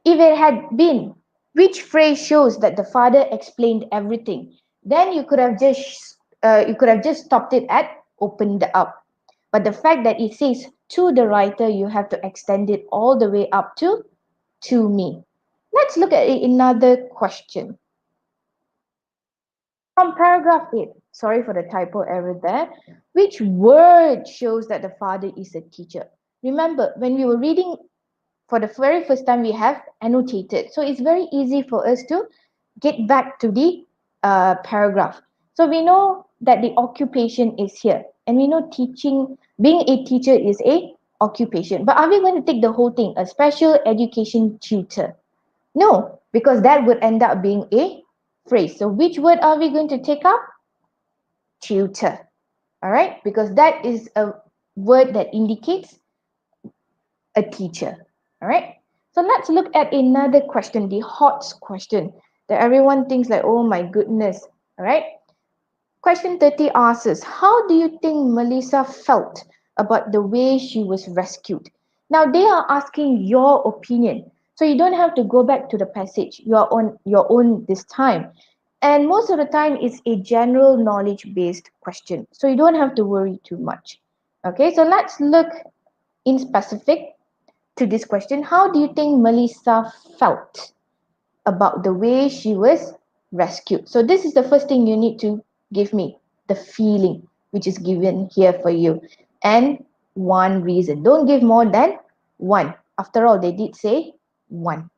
B: If it had been which phrase shows that the father explained everything, then you could have just stopped it at opened up. But the fact that it says to the writer, you have to extend it all the way up to me. Let's look at another question. From paragraph 8, sorry for the typo error there, which word shows that the father is a teacher? Remember, when we were reading for the very first time, we have annotated. So it's very easy for us to get back to the paragraph. So we know that the occupation is here. And we know teaching, being a teacher is a occupation. But are we going to take the whole thing, a special education tutor? No, because that would end up being a phrase. So which word are we going to take up? Tutor. All right, because that is a word that indicates a teacher. All right, so let's look at another question, the hot question that everyone thinks like, oh my goodness. All right, question 30 asks us, how do you think Melissa felt about the way she was rescued? Now they are asking your opinion, so you don't have to go back to the passage. You are on your own this time. And most of the time, it's a general knowledge based question, so you don't have to worry too much. Okay, so let's look in specific to this question. How do you think Melissa felt about the way she was rescued? So this is the first thing you need to give me, the feeling, which is given here for you. And one reason. Don't give more than one. After all, they did say one.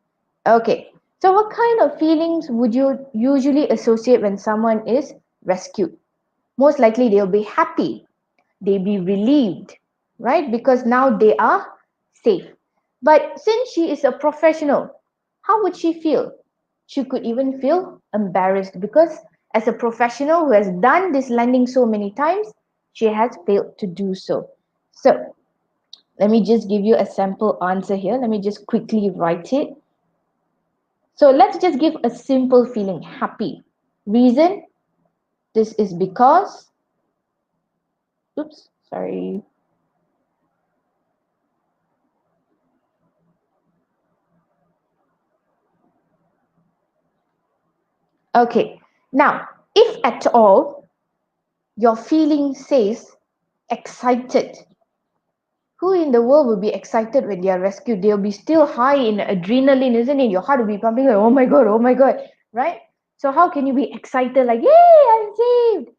B: Okay. So what kind of feelings would you usually associate when someone is rescued? Most likely they'll be happy, they be relieved, right? Because now they are safe. But since she is a professional, how would she feel? She could even feel embarrassed because, as a professional who has done this landing so many times, she has failed to do so. So, let me just give you a sample answer here. Let me just quickly write it. So, let's just give a simple feeling happy. Reason, this is because, oops, sorry. Okay, now, if at all your feeling says excited, who in the world will be excited when they are rescued? They'll be still high in adrenaline, isn't it? Your heart will be pumping like, oh my God, right? So, how can you be excited like, yay, I'm saved?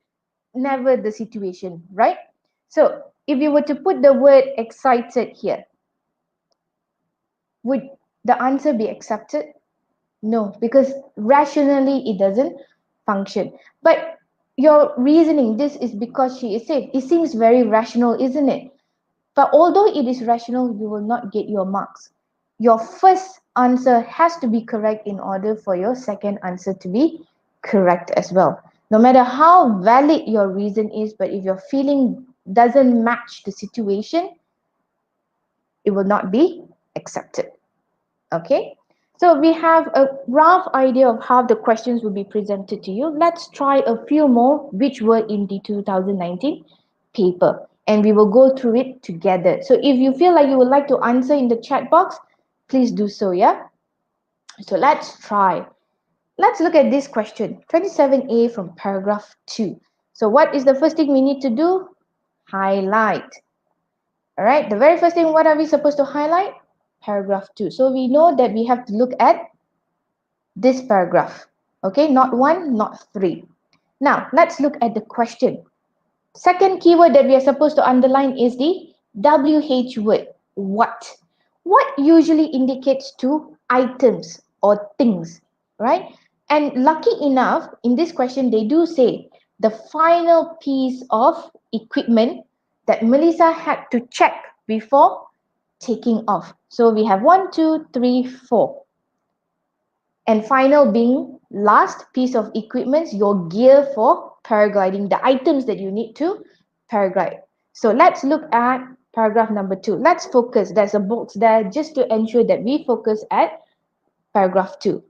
B: Never the situation, right? So, if you were to put the word excited here, would the answer be accepted? No, because rationally it doesn't function. But your reasoning, this is because she is safe. It seems very rational, isn't it? But although it is rational, you will not get your marks. Your first answer has to be correct in order for your second answer to be correct as well. No matter how valid your reason is, but if your feeling doesn't match the situation, it will not be accepted. Okay, so we have a rough idea of how the questions will be presented to you. Let's try a few more which were in the 2019 paper, and we will go through it together. So if you feel like you would like to answer in the chat box, please do so. Yeah, so let's try. Let's look at this question, 27A from paragraph 2. So what is the first thing we need to do? Highlight. All right, the very first thing, what are we supposed to highlight? Paragraph 2. So we know that we have to look at this paragraph. Okay, not 1, not 3. Now, let's look at the question. Second keyword that we are supposed to underline is the WH word, what. What usually indicates to items or things, right? And lucky enough, in this question, they do say the final piece of equipment that Melissa had to check before taking off. So we have 1, 2, 3, 4. And final being last piece of equipment, your gear for paragliding, the items that you need to paraglide. So let's look at paragraph number 2. Let's focus. There's a box there just to ensure that we focus at paragraph 2.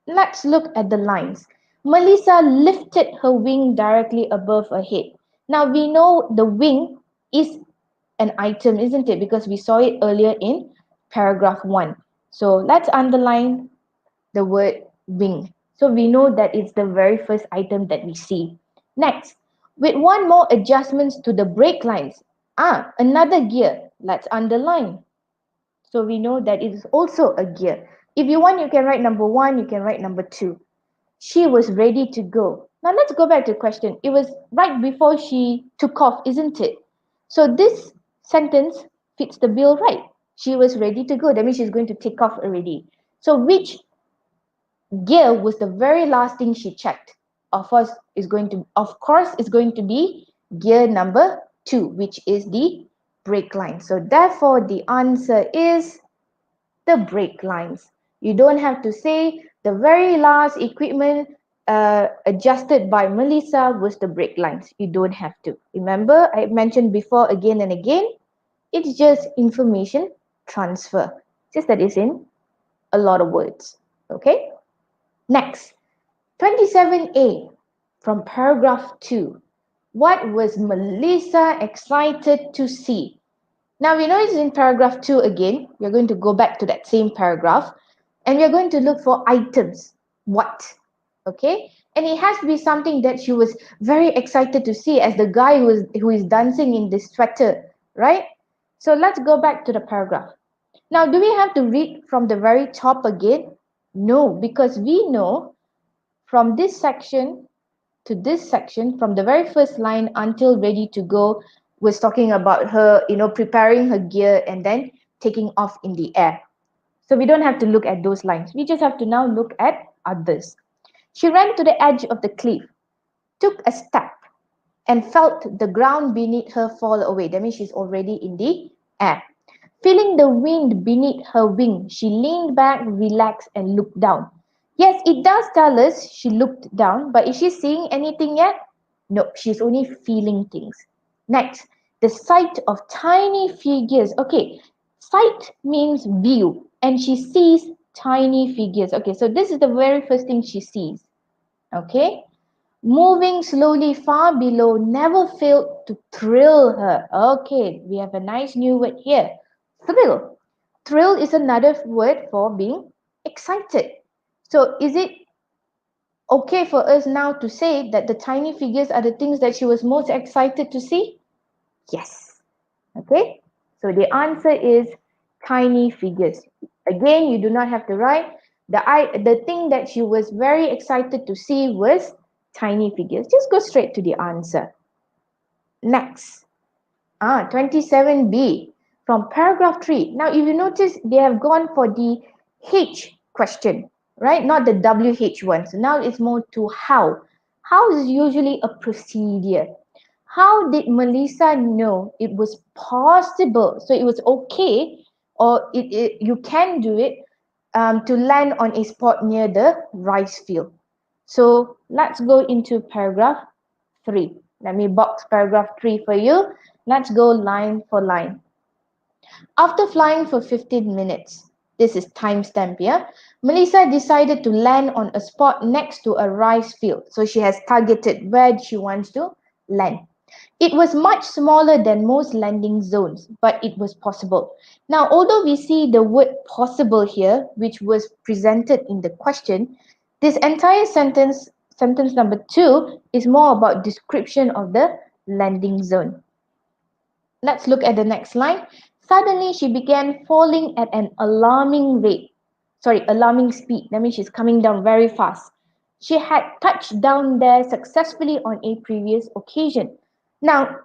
B: Let's look at the lines. Melissa lifted her wing directly above her head. Now we know the wing is an item, isn't it? Because we saw it earlier in paragraph 1. So let's underline the word wing. So we know that it's the very first item that we see. Next, with one more adjustments to the brake lines. Another gear. Let's underline. So we know that it is also a gear. If you want, you can write number 1, you can write number 2. She was ready to go. Now let's go back to the question. It was right before she took off, isn't it? So this sentence fits the bill right. She was ready to go. That means she's going to take off already. So which gear was the very last thing she checked? Of course, is going to be gear number 2, which is the brake line. So therefore, the answer is the brake lines. You don't have to say the very last equipment adjusted by Melissa was the brake lines. You don't have to. Remember, I mentioned before again and again, it's just information transfer. Just that is in a lot of words. Okay? Next, 27A from paragraph 2. What was Melissa excited to see? Now we know it's in paragraph 2 again. We're going to go back to that same paragraph and we're going to look for items. What? Okay? And it has to be something that she was very excited to see, as the guy who is dancing in this sweater, right? So let's go back to the paragraph. Now, do we have to read from the very top again? No, because we know from this section to this section, from the very first line until ready to go, was talking about her, preparing her gear and then taking off in the air. So we don't have to look at those lines. We just have to now look at others. She ran to the edge of the cliff, took a step, and felt the ground beneath her fall away. That means she's already in the air. Feeling the wind beneath her wing, she leaned back, relaxed, and looked down. Yes, it does tell us she looked down, but is she seeing anything yet? No, she's only feeling things. Next, the sight of tiny figures. Okay, sight means view, and she sees tiny figures. Okay, so this is the very first thing she sees. Okay, moving slowly far below never failed to thrill her. Okay, we have a nice new word here. Thrill. Thrill is another word for being excited. So is it okay for us now to say that the tiny figures are the things that she was most excited to see? Yes. Okay. So the answer is tiny figures. Again, you do not have to write. The thing that she was very excited to see was tiny figures. Just go straight to the answer. Next. 27B from paragraph 3. Now, if you notice, they have gone for the H question, right? Not the WH one. So now it's more to how. How is usually a procedure. How did Melissa know it was possible? So it was okay, or you can do it to land on a spot near the rice field. So let's go into paragraph 3. Let me box paragraph 3 for you. Let's go line for line. After flying for 15 minutes, this is timestamp here, Melissa decided to land on a spot next to a rice field. So she has targeted where she wants to land. It was much smaller than most landing zones, but it was possible. Now, although we see the word possible here, which was presented in the question, This entire sentence number 2, is more about description of the landing zone. Let's look at the next line. Suddenly, she began falling at an alarming rate. Sorry, alarming speed. That means she's coming down very fast. She had touched down there successfully on a previous occasion. Now,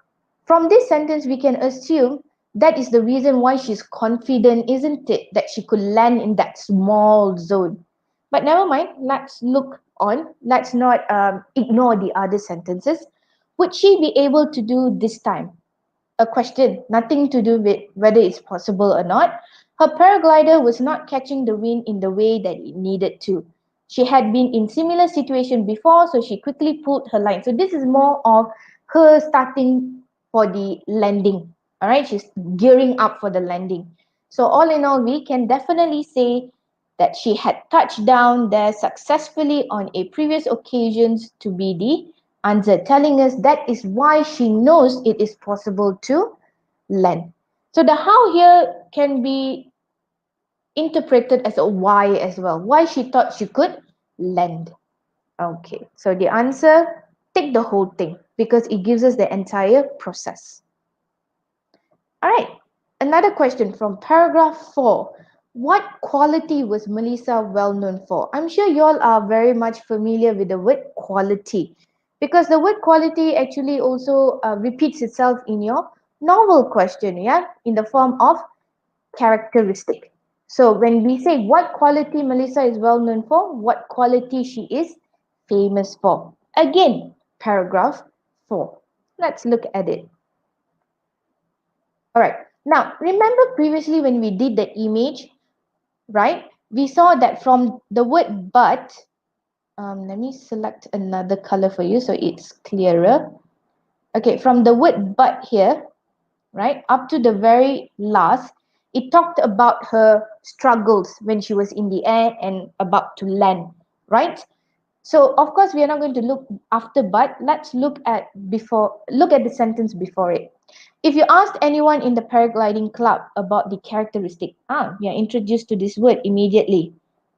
B: from this sentence, we can assume that is the reason why she's confident, isn't it? That she could land in that small zone. But never mind, let's look on. Let's not ignore the other sentences. Would she be able to do this time? A question, nothing to do with whether it's possible or not. Her paraglider was not catching the wind in the way that it needed to. She had been in similar situation before, so she quickly pulled her line. So this is more of her starting for the landing. All right, she's gearing up for the landing. So all in all, we can definitely say that she had touched down there successfully on a previous occasions to be the answer, telling us that is why she knows it is possible to land. So the how here can be interpreted as a why as well. Why she thought she could land. Okay, so the answer, take the whole thing because it gives us the entire process. All right, another question from paragraph 4. What quality was Melissa well known for? I'm sure you all are very much familiar with the word quality because the word quality actually also repeats itself in your novel question, yeah, in the form of characteristic. So when we say what quality Melissa is well known for, what quality she is famous for. Again, paragraph 4. Let's look at it. All right. Now, remember previously when we did the image, right? We saw that from the word but, let me select another color for you so it's clearer. Okay, from the word but here, right, up to the very last, it talked about her struggles when she was in the air and about to land, right? So of course we are not going to look after but let's look at the sentence before it. If you asked anyone in the paragliding club about the characteristic, you are introduced to this word immediately.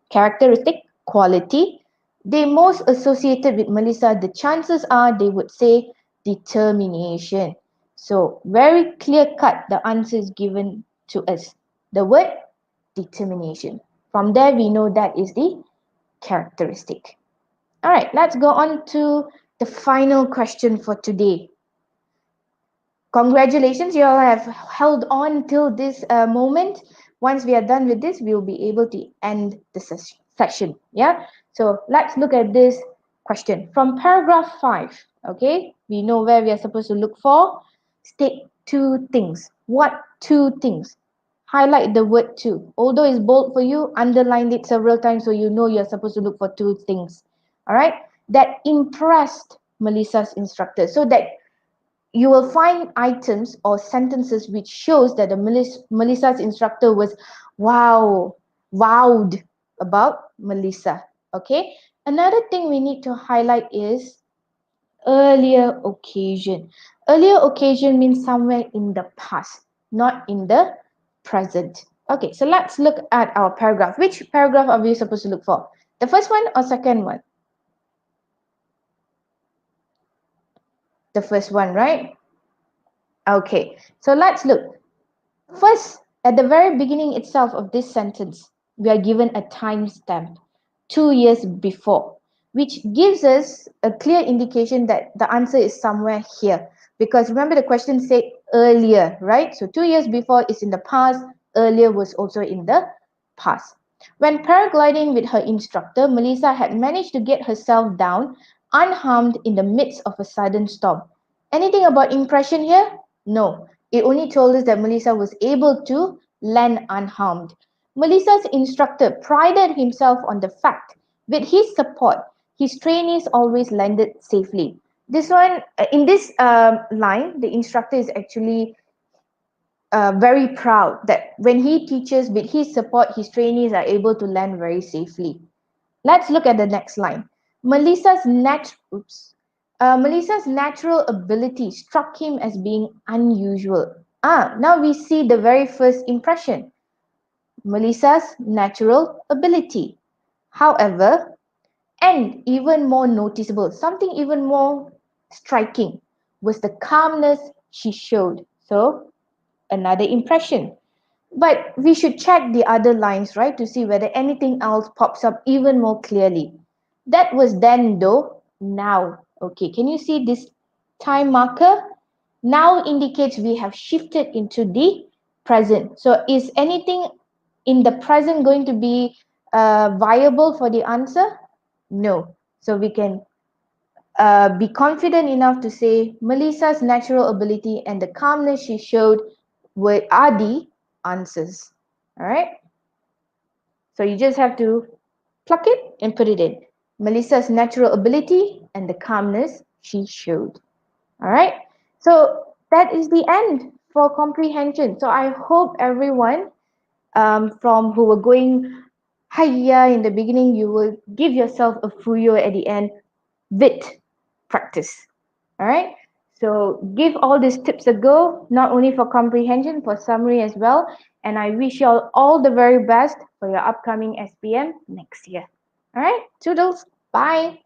B: Characteristic, quality, they most associated with Melissa, the chances are they would say determination. So very clear cut, the answer is given to us. The word determination. From there we know that is the characteristic. All right, let's go on to the final question for today. Congratulations, you all have held on till this moment. Once we are done with this, we'll be able to end the session. Yeah, so let's look at this question from paragraph 5. Okay, we know where we are supposed to look for. State two things. What two things? Highlight the word two. Although it's bold for you, underline it several times so you know you're supposed to look for two things. All right, that impressed Melissa's instructor, so that you will find items or sentences which shows that the Melissa's instructor was wowed about Melissa. Okay. Another thing we need to highlight is earlier occasion. Earlier occasion means somewhere in the past, not in the present. Okay, so let's look at our paragraph. Which paragraph are we supposed to look for? The first one or second one? The first one, right? Okay, so let's look. First, at the very beginning itself of this sentence, we are given a timestamp, 2 years before, which gives us a clear indication that the answer is somewhere here. Because remember the question said earlier, right? So 2 years before is in the past, earlier was also in the past. When paragliding with her instructor, Melissa had managed to get herself down unharmed in the midst of a sudden storm. Anything about impression here? No. It only told us that Melissa was able to land unharmed. Melissa's instructor prided himself on the fact with his support, his trainees always landed safely. This one, in this line, the instructor is actually very proud that when he teaches with his support, his trainees are able to land very safely. Let's look at the next line. Melissa's natural ability struck him as being unusual. Now we see the very first impression. Melissa's natural ability. However, And even more noticeable, something even more striking, was the calmness she showed. So, another impression. But we should check the other lines, right, to see whether anything else pops up even more clearly. That was then, though. Now. Okay, can you see this time marker? Now indicates we have shifted into the present. So, is anything in the present going to be viable for the answer? No. So, we can be confident enough to say Melissa's natural ability and the calmness she showed are the answers. All right. So you just have to pluck it and put it in. Melissa's natural ability and the calmness she showed. All right. So that is the end for comprehension. So I hope everyone from who were going hiya in the beginning, you will give yourself a fuyo at the end with practice. All right. So give all these tips a go, not only for comprehension, for summary as well. And I wish you all the very best for your upcoming SPM next year. All right. Toodles. Bye.